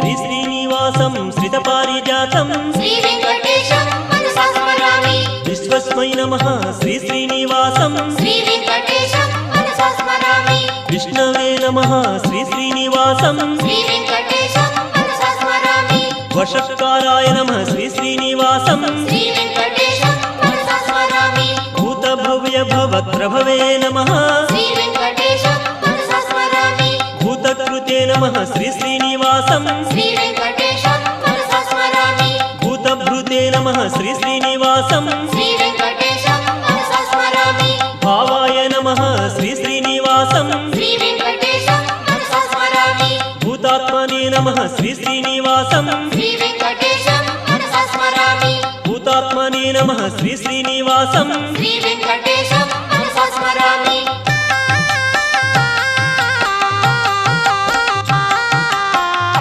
श्री श्रीनिवासं श्रितपारिजातं श्री वेंकटेशं मनसा स्मरामि। विश्वस्मै नमः श्री श्रीनिवासं श्री वेंकटेशं मनसा स्मरामि। विष्णवे नमः श्री श्रीनिवासं श्री वेंकटेशं मनसा स्मरामि। वषट्काराय नमः श्री श्रीनिवासं श्री वेंकटेशं मनसा स्मरामि। भूतभव्य भवत्रभवे नमः श्री वेंकटेशं मनसा स्मरामि। भूतकृते नमः श्री श्रीनिवासं श्री वेंकटेशं मनसा स्मरामि। भूतभृते नमः श्री श्रीनिवासं श्री वेंकटेशं मनसा स्मरामि। भावाय नमः श्री श्रीनिवासं श्री वेंकटेशं मनसा स्मरामि। भूतात्मने नमः श्री श्रीनिवासं श्री वेंकटेशं मनसा स्मरामि। भूतात्मने नमः श्री श्रीनिवासं श्री वेंकटेशं मनसा स्मरामि।